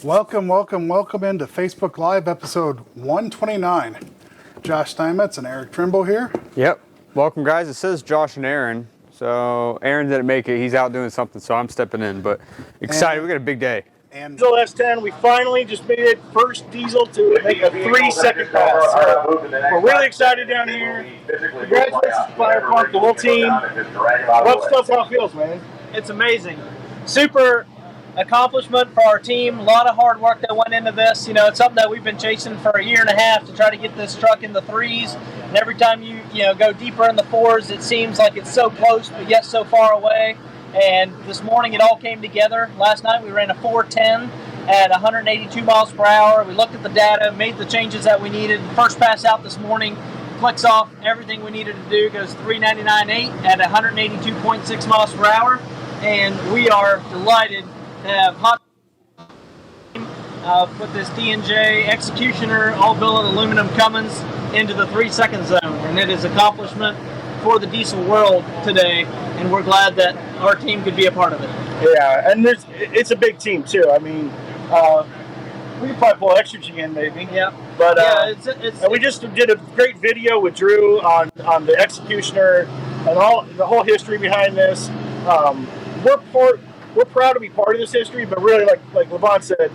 Welcome into Facebook Live episode 129. Josh Steinmetz and Eric Trimble here. Yep. Welcome, guys. It says Josh and Aaron. So Aaron didn't make it. He's out doing something, so I'm stepping in. But excited. We got a big day. And Diesel S10, we finally just made it first diesel to make a 3-second pass. So we're really excited down here. Congratulations to Fire Park, the whole team. Tell us how it feels, man. It's amazing. Super accomplishment for our team. A lot of hard work that went into this. You know, it's something that we've been chasing for a year and a half to try to get this truck in the threes. And every time you go deeper in the fours, it seems like it's so close, but yet so far away. And this morning it all came together. Last night we ran a 410 at 182 miles per hour. We looked at the data, made the changes that we needed. First pass out this morning, clicks off everything we needed to do, goes 399.8 at 182.6 miles per hour. And we are delighted to have hot put this D&J Executioner all built in aluminum Cummins into the 3-second zone. And it is an accomplishment for the diesel world today, and we're glad that our team could be a part of it. Yeah, and it's a big team too. I mean, we could probably pull extra G in maybe. Yeah. But it's we just did a great video with Drew on the Executioner and the whole history behind this. We're proud to be part of this history, but really, like Levon said,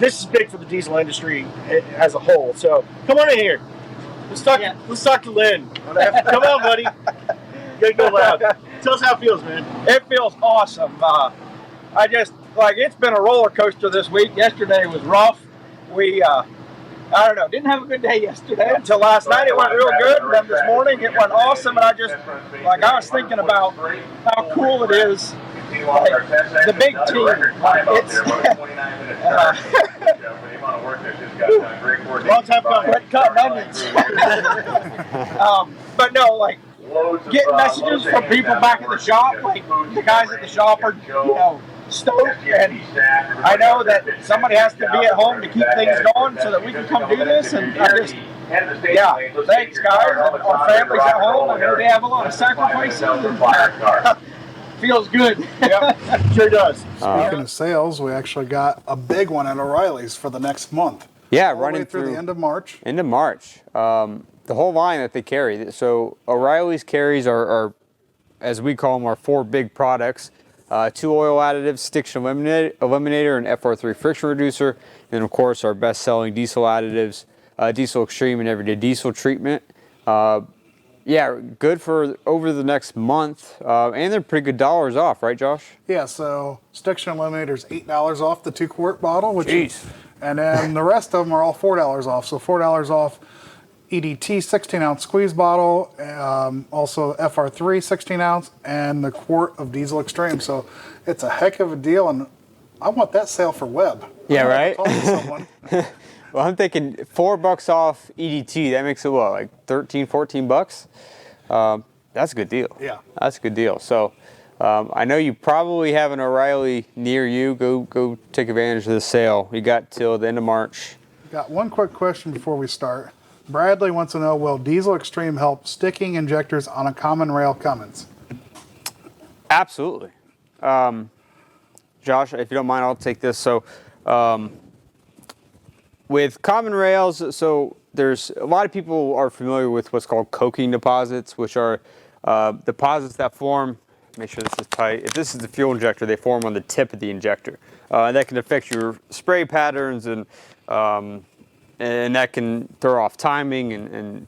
this is big for the diesel industry as a whole. So come on in here. Let's talk to Lynn. Come on, buddy. You gotta go loud. Tell us how it feels, man. It feels awesome. It's been a roller coaster this week. Yesterday was rough. We, didn't have a good day yesterday until last night. It went real good. And then this morning it went awesome. And I was thinking about how cool it is. The big team. Long time coming. Cutting onions. But no, getting messages from people back at the shop, like the guys at the shop are, stoked, and I know that somebody has to be at home to keep things going so that we can come do this, and thanks guys. Our families at home, I know they have a lot of sacrifices, and feels good. Yep, sure does. speaking of sales, we actually got a big one at O'Reilly's for the next month. Yeah, All the running way through the end of March. End of March. The whole line that they carry. So O'Reilly's carries are, as we call them, our 4 big products. 2 oil additives, Stiction Eliminator and FR3 friction reducer. And then, of course, our best-selling diesel additives, Diesel Extreme and Everyday Diesel treatment. Good for over the next month. And they're pretty good dollars off, right, Josh? Yeah, so Stiction Eliminator is $8 off the 2-quart bottle. Jeez. And then the rest of them are all $4 off. So $4 off EDT 16-ounce squeeze bottle, also FR3 16-ounce, and the quart of Diesel Extreme. So it's a heck of a deal, and I want that sale for Webb. Yeah, right? Talk to someone. Well, I'm thinking $4 off EDT. That makes it what, like $13-14? That's a good deal. Yeah. That's a good deal. So I know you probably have an O'Reilly near you. Go take advantage of the sale. You got till the end of March. Got one quick question before we start. Bradley wants to know, will Diesel Extreme help sticking injectors on a common rail Cummins? Absolutely. Josh, if you don't mind, I'll take this. So with common rails, so there's a lot of people are familiar with what's called coking deposits, which are deposits that form, make sure this is tight. If this is the fuel injector, they form on the tip of the injector. That can affect your spray patterns and that can throw off timing and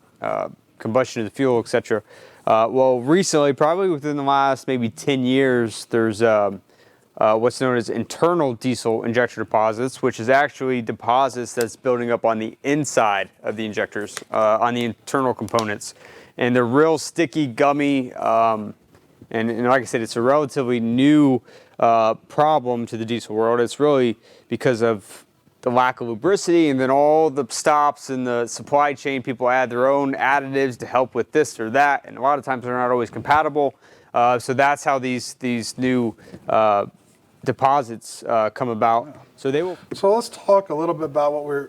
combustion of the fuel, etc. Well, recently, probably within the last maybe 10 years, there's what's known as internal diesel injector deposits, which is actually deposits that's building up on the inside of the injectors, on the internal components. And they're real sticky, gummy, and like I said, it's a relatively new problem to the diesel world. It's really because of the lack of lubricity, and then all the stops in the supply chain, people add their own additives to help with this or that, and a lot of times they're not always compatible. So that's how these new deposits come about. So they will. So let's talk a little bit about what we're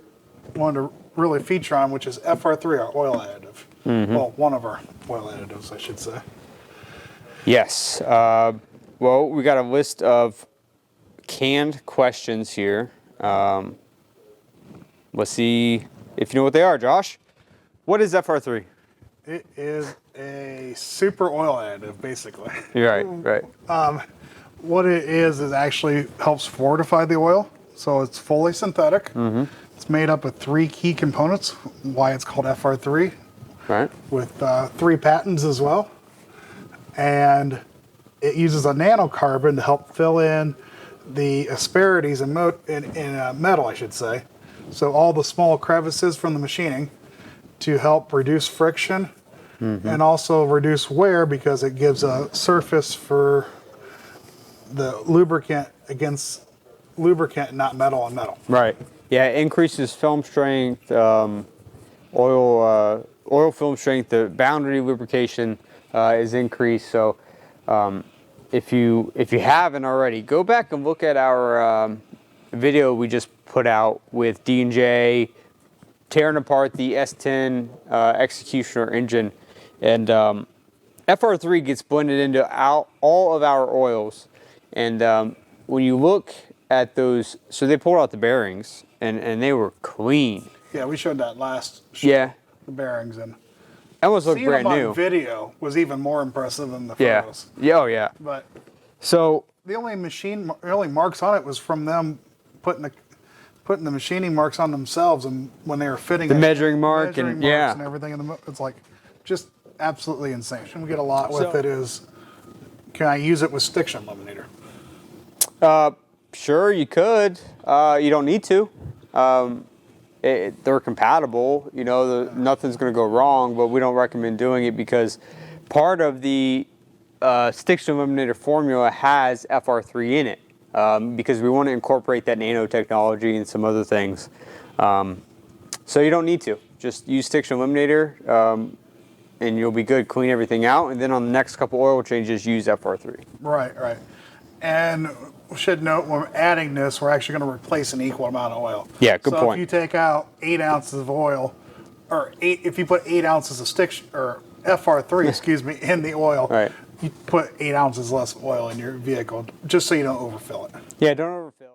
wanting to really feature on, which is FR3, our oil additive. Mm-hmm. Well, one of our oil additives, I should say. Yes. Well, we got a list of canned questions here. Let's see if you know what they are, Josh. What is FR3? It is a super oil additive, basically. You're right. What it is actually helps fortify the oil. So it's fully synthetic. Mm-hmm. It's made up of 3 key components, why it's called FR3, Right. with 3 patents as well. And it uses a nanocarbon to help fill in the asperities in metal, I should say. So all the small crevices from the machining to help reduce friction and also reduce wear, because it gives a surface for the lubricant against lubricant, not metal on metal. Right. Yeah, it increases film strength, oil film strength. The boundary lubrication is increased. So if you haven't already, go back and look at our video we just put out with D&J tearing apart the S10 Executioner engine, and FR3 gets blended into all of our oils. And when you look at those, so they pulled out the bearings and they were clean. Yeah, we showed that last show, Yeah, the bearings, and almost looked seeing brand them new. on video was even more impressive than the Yeah. photos. Yeah. Oh yeah. But So the only marks on it was from them putting the machining marks on themselves, and when they were fitting The it, measuring mark measuring and- marks yeah. and everything in the it's like just absolutely insane. And we get a lot with it is, can I use it with stiction eliminator? sure, you could. You don't need to. They're compatible. You know, nothing's going to go wrong. But we don't recommend doing it because part of the stiction eliminator formula has FR3 in it, because we want to incorporate that nanotechnology and some other things. So you don't need to. Just use stiction eliminator, and you'll be good. Clean everything out, and then on the next couple oil changes, use FR3. Right. And we should note, when we're adding this, we're actually going to replace an equal amount of oil. Yeah, good so point. If you take out 8 ounces of oil, or if you put 8 ounces of stiction or FR3, excuse me, in the oil, Right. you put 8 ounces less oil in your vehicle, just so you don't overfill it. Yeah, don't overfill.